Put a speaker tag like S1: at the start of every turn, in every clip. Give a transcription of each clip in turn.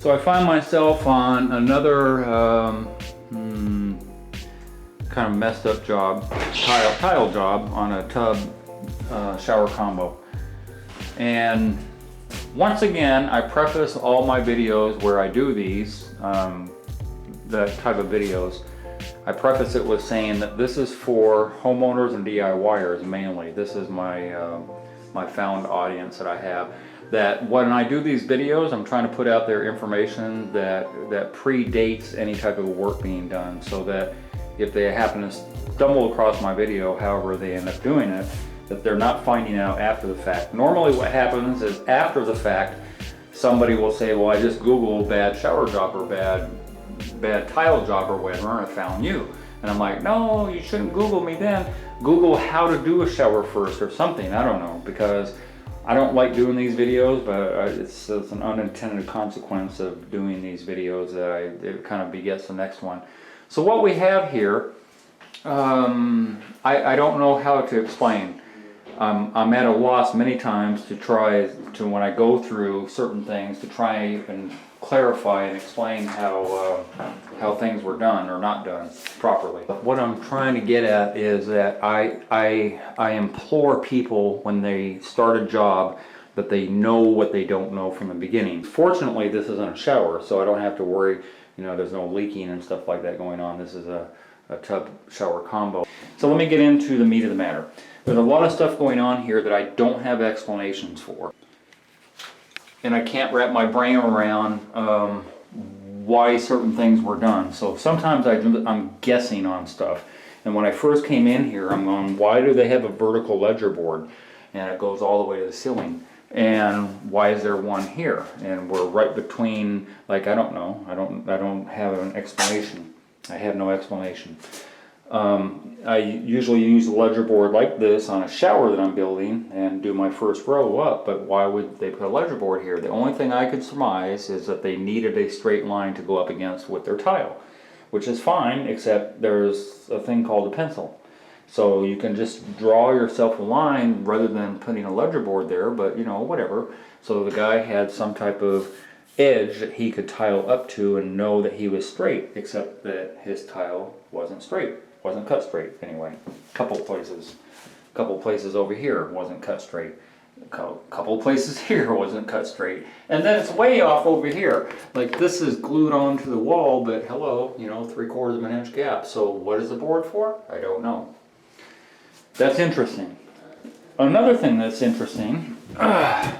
S1: So I find myself on another kind of messed up job, tile job on a tub shower combo. And once again, I preface all my videos where I do these, that type of videos, I preface it with saying that this is for homeowners and DIYers mainly. This is my my found audience that I have. That when I do these videos, I'm trying to put out there information that predates any type of work being done, so that if they happen to stumble across my video, however they end up doing it, that they're not finding out after the fact. Normally what happens is after the fact, somebody will say, well, I just Googled bad shower job or bad tile job or whatever, and I found you. And I'm like, no, you shouldn't Google me then. Google how to do a shower first or something, I don't know, because I don't like doing these videos, but it's an unintended consequence of doing these videos that it kind of begets the next one. So what we have here, I don't know how to explain. I'm at a loss many times to try to, when I go through certain things, to try and clarify and explain how things were done or not done properly. But what I'm trying to get at is that I implore people when they start a job that they know what they don't know from the beginning. Fortunately, this isn't a shower, so I don't have to worry, you know, there's no leaking and stuff like that going on. This is a tub shower combo. So let me get into the meat of the matter. There's a lot of stuff going on here that I don't have explanations for. And I can't wrap my brain around why certain things were done. So sometimes I'm guessing on stuff. And when I first came in here, I'm going, why do they have a vertical ledger board? And it goes all the way to the ceiling. And why is there one here? And we're right between, like, I don't know. I don't have an explanation. I have no explanation. I usually use a ledger board like this on a shower that I'm building and do my first row up, but why would they put a ledger board here? The only thing I could surmise is that they needed a straight line to go up against with their tile, which is fine, except there's a thing called a pencil. So you can just draw yourself a line rather than putting a ledger board there, but you know, whatever. So the guy had some type of edge that he could tile up to and know that he was straight, except that his tile wasn't straight. Wasn't cut straight anyway. Couple places over here wasn't cut straight. Couple places here wasn't cut straight. And then it's way off over here. Like this is glued onto the wall, but hello, you know, 3/4 of an inch gap. So what is the board for? I don't know. That's interesting. Another thing that's interesting, there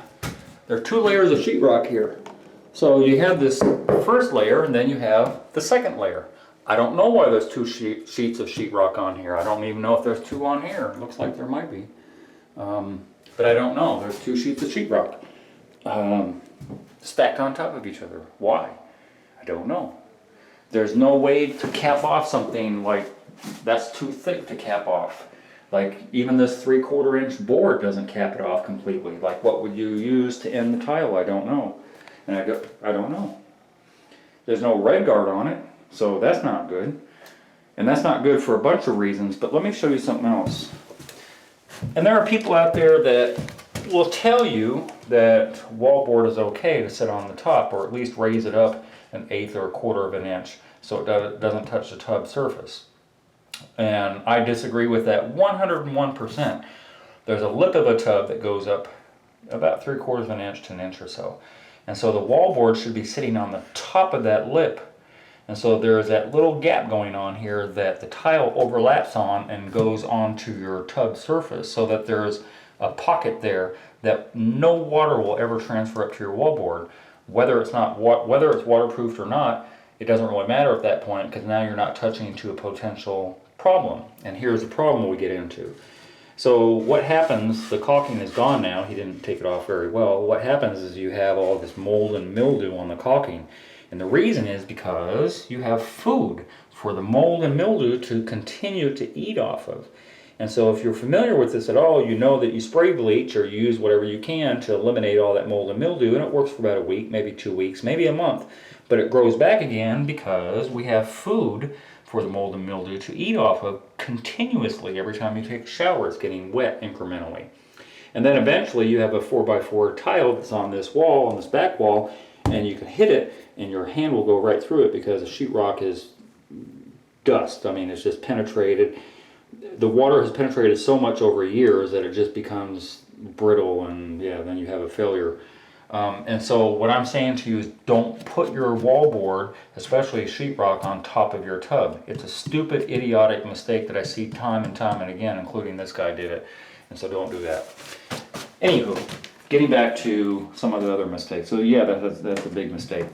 S1: are 2 layers of sheetrock here. So you have this first layer and then you have the second layer. I don't know why there's 2 sheets of sheetrock on here. I don't even know if there's 2 on here. It looks like there might be. But I don't know. There's 2 sheets of sheetrock stacked on top of each other. Why? I don't know. There's no way to cap off something like that's too thick to cap off. Like even this 3/4 inch board doesn't cap it off completely. Like what would you use to end the tile? I don't know. And I don't know. There's no red guard on it. So that's not good. And that's not good for a bunch of reasons, but let me show you something else. And there are people out there that will tell you that wallboard is okay to sit on the top, or at least raise it up 1/8 or 1/4 of an inch so it doesn't touch the tub surface. And I disagree with that 101%. There's a lip of a tub that goes up about 3/4 of an inch to an inch or so. And so the wallboard should be sitting on the top of that lip. And so there's that little gap going on here that the tile overlaps on and goes onto your tub surface, so that there's a pocket there that no water will ever transfer up to your wallboard. Whether it's waterproofed or not, it doesn't really matter at that point, because now you're not touching to a potential problem. And here's the problem we get into. So what happens, the caulking is gone now, he didn't take it off very well. What happens is you have all this mold and mildew on the caulking. And the reason is because you have food for the mold and mildew to continue to eat off of. And so if you're familiar with this at all, you know that you spray bleach or use whatever you can to eliminate all that mold and mildew, and it works for about a week, maybe 2 weeks, maybe a month. But it grows back again because we have food for the mold and mildew to eat off of continuously. Every time you take a shower, it's getting wet incrementally. And then eventually you have a 4x4 tile that's on this wall, on this back wall, and you can hit it and your hand will go right through it because the sheetrock is dust. I mean, it's just penetrated. The water has penetrated so much over years that it just becomes brittle, and yeah, then you have a failure. And so what I'm saying to you is don't put your wallboard, especially sheetrock, on top of your tub. It's a stupid, idiotic mistake that I see time and time and again, including this guy did it. And so don't do that. Anywho, getting back to some of the other mistakes. So yeah, that's a big mistake.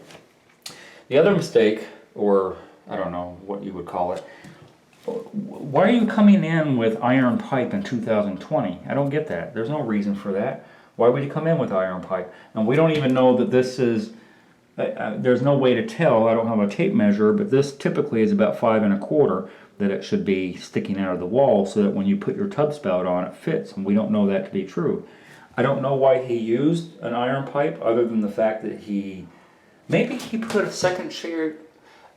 S1: The other mistake, or I don't know what you would call it, why are you coming in with iron pipe in 2020? I don't get that. There's no reason for that. Why would you come in with iron pipe? And we don't even know that this is, there's no way to tell. I don't have a tape measure, but this typically is about 5 1/4 that it should be sticking out of the wall so that when you put your tub spout on, it fits. And we don't know that to be true. I don't know why he used an iron pipe other than the fact that maybe he put a second sheet.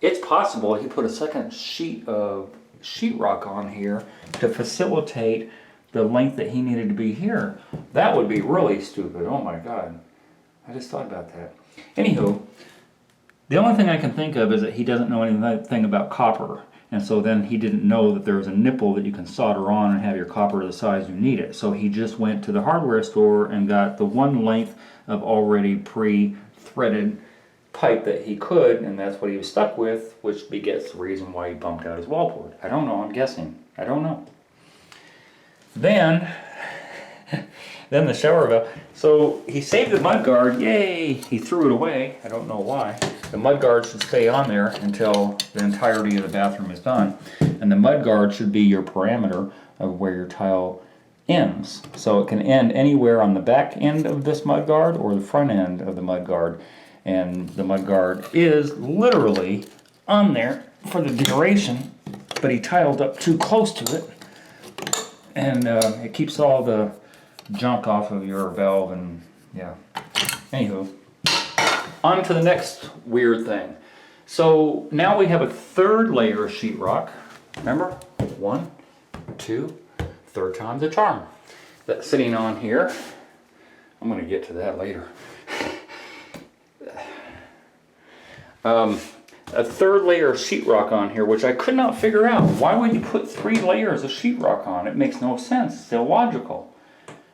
S1: It's possible he put a second sheet of sheetrock on here to facilitate the length that he needed to be here. That would be really stupid. Oh my God. I just thought about that. Anywho, the only thing I can think of is that he doesn't know anything about copper. And so then he didn't know that there was a nipple that you can solder on and have your copper to the size you need it. So he just went to the hardware store and got the one length of already pre-threaded pipe that he could, and that's what he was stuck with, which begets the reason why he bumped out his wallboard. I don't know, I'm guessing. I don't know. Then the shower valve. So he saved the mud guard, yay! He threw it away, I don't know why. The mud guard should stay on there until the entirety of the bathroom is done. And the mud guard should be your parameter of where your tile ends. So it can end anywhere on the back end of this mud guard or the front end of the mud guard. And the mud guard is literally on there for the duration, but he tiled up too close to it. And it keeps all the junk off of your valve, and yeah. Anywho, on to the next weird thing. So now we have a third layer of sheetrock. Remember? 1, 2, third time's a charm. That's sitting on here. I'm going to get to that later. A third layer of sheetrock on here, which I could not figure out. Why would you put 3 layers of sheetrock on? It makes no sense. It's illogical.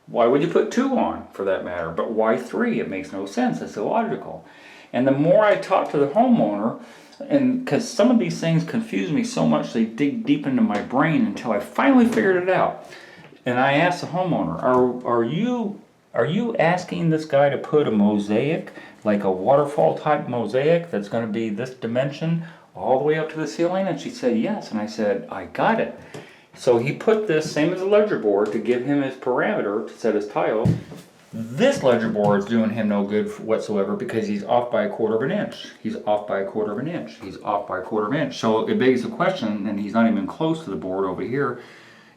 S1: Why would you put 2 on, for that matter? But why 3? It makes no sense. It's illogical. And the more I talk to the homeowner, and because some of these things confuse me so much, they dig deep into my brain until I finally figured it out. And I asked the homeowner, are you asking this guy to put a mosaic, like a waterfall type mosaic that's going to be this dimension all the way up to the ceiling? And she said yes. And I said, I got it. So he put this, same as a ledger board, to give him his parameter to set his tile. This ledger board is doing him no good whatsoever because he's off by 1/4 inch. He's off by 1/4 inch. He's off by 1/4 inch. So it begs the question, and he's not even close to the board over here.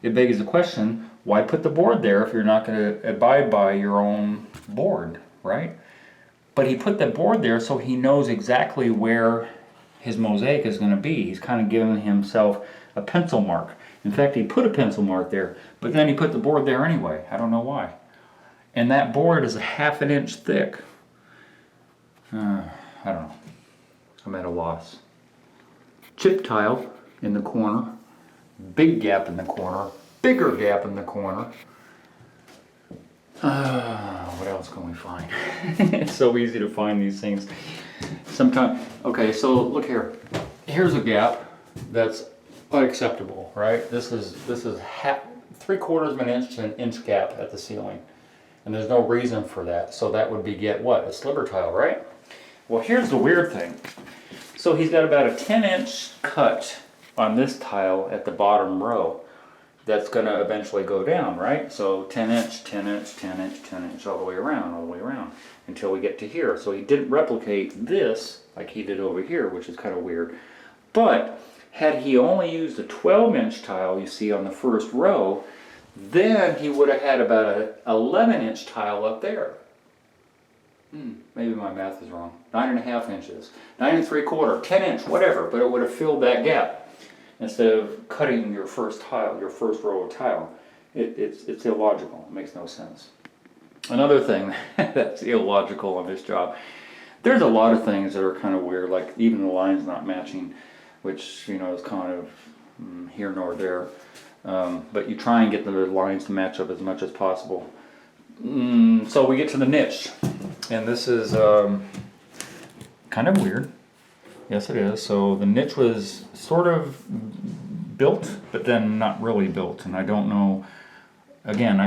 S1: It begs the question, why put the board there if you're not going to abide by your own board, right? But he put the board there so he knows exactly where his mosaic is going to be. He's kind of giving himself a pencil mark. In fact, he put a pencil mark there, but then he put the board there anyway. I don't know why. And that board is a 1/2 inch thick. I don't know. I'm at a loss. Chip tile in the corner. Big gap in the corner. Bigger gap in the corner. What else can we find? It's so easy to find these things. Sometimes, okay, so look here. Here's a gap that's unacceptable, right? This is 3/4 of an inch to an inch gap at the ceiling. And there's no reason for that. So that would be what? A sliver tile, right? Well, here's the weird thing. So he's got about a 10-inch cut on this tile at the bottom row. That's going to eventually go down, right? So 10 inch, 10 inch, 10 inch, 10 inch, all the way around, until we get to here. So he didn't replicate this like he did over here, which is kind of weird. But had he only used a 12-inch tile, you see on the first row, then he would have had about an 11-inch tile up there. Maybe my math is wrong. 9.5 inches, 9 3/4, 10 inch, whatever, but it would have filled that gap. Instead of cutting your first tile, your first row of tile. It's illogical. It makes no sense. Another thing that's illogical on this job. There's a lot of things that are kind of weird, like even the lines not matching, which, you know, is kind of here nor there. But you try and get the lines to match up as much as possible. So we get to the niche, and this is kind of weird. Yes, it is. So the niche was sort of built, but then not really built, and I don't know. Again,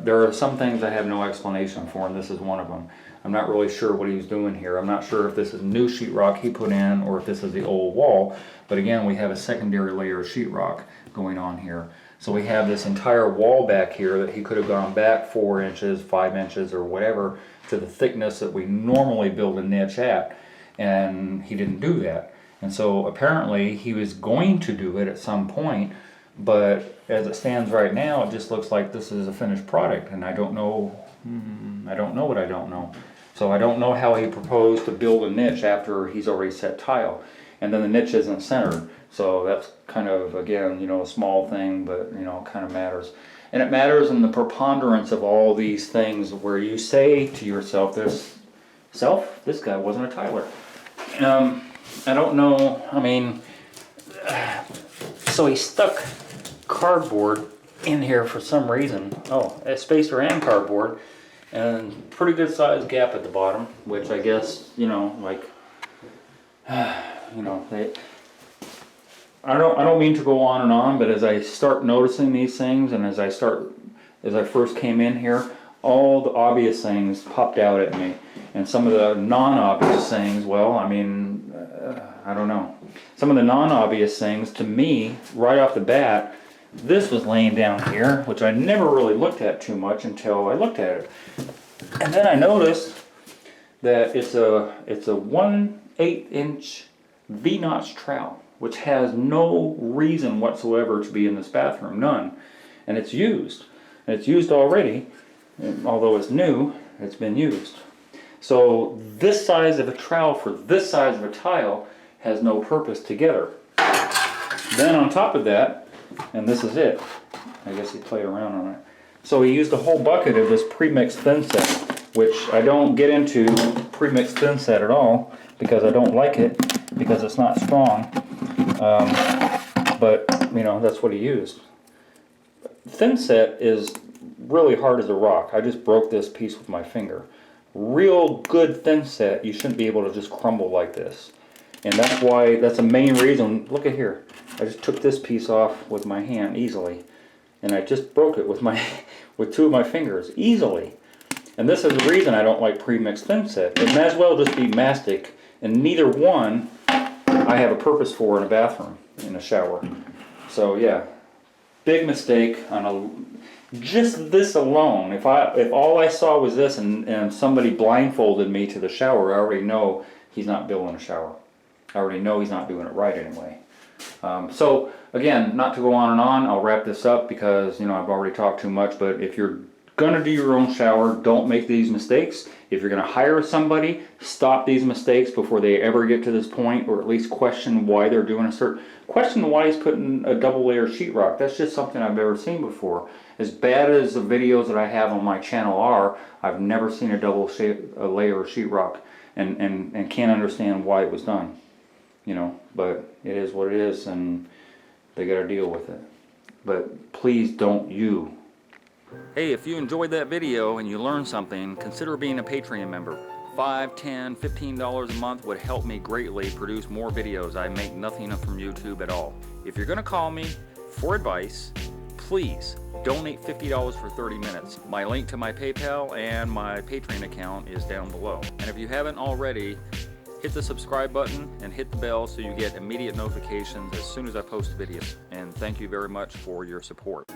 S1: there are some things I have no explanation for, and this is one of them. I'm not really sure what he's doing here. I'm not sure if this is new sheetrock he put in or if this is the old wall. But again, we have a secondary layer of sheetrock going on here. So we have this entire wall back here that he could have gone back 4 inches, 5 inches, or whatever to the thickness that we normally build a niche at. And he didn't do that. And so apparently he was going to do it at some point, but as it stands right now, it just looks like this is a finished product, and I don't know what I don't know. So I don't know how he proposed to build a niche after he's already set tile. And then the niche isn't centered. So that's kind of, again, you know, a small thing, but, you know, it kind of matters. And it matters in the preponderance of all these things where you say to yourself, this guy wasn't a tiler. I don't know, I mean, so he stuck cardboard in here for some reason. Oh, a spacer and cardboard, and pretty good sized gap at the bottom, which I guess, you know, like, you know, I don't mean to go on and on, but as I start noticing these things, and as I first came in here, all the obvious things popped out at me, and some of the non-obvious things, well, I mean, I don't know. Some of the non-obvious things, to me, right off the bat, this was laying down here, which I never really looked at too much until I looked at it. And then I noticed that it's a 1/8 inch V-notch trowel, which has no reason whatsoever to be in this bathroom, none. And it's used. And it's used already, and although it's new, it's been used. So this size of a trowel for this size of a tile has no purpose together. Then on top of that, and this is it, I guess he played around on it. So he used a whole bucket of this pre-mixed thin set, which I don't get into pre-mixed thin set at all because I don't like it, because it's not strong. But, you know, that's what he used. Thin set is really hard as a rock. I just broke this piece with my finger. Real good thin set, you shouldn't be able to just crumble like this. And that's why, that's the main reason. Look at here. I just took this piece off with my hand easily. And I just broke it with with 2 of my fingers easily. And this is the reason I don't like pre-mixed thin set. It may as well just be mastic, and neither one I have a purpose for in a bathroom, in a shower. So yeah, big mistake on just this alone. If all I saw was this and somebody blindfolded me to the shower, I already know he's not building a shower. I already know he's not doing it right anyway. So again, not to go on and on, I'll wrap this up because, you know, I've already talked too much. But if you're gonna do your own shower, don't make these mistakes. If you're gonna hire somebody, stop these mistakes before they ever get to this point, or at least question why they're doing question why he's putting a double layer sheetrock. That's just something I've never seen before. As bad as the videos that I have on my channel are, I've never seen a layer of sheetrock, and can't understand why it was done. You know, but it is what it is, and they got to deal with it. But please don't you. Hey, if you enjoyed that video and you learned something, consider being a Patreon member. $5, $10, $15 a month would help me greatly produce more videos. I make nothing from YouTube at all. If you're going to call me for advice, please donate $50 for 30 minutes. My link to my PayPal and my Patreon account is down below. And if you haven't already, hit the subscribe button and hit the bell so you get immediate notifications as soon as I post videos. And thank you very much for your support.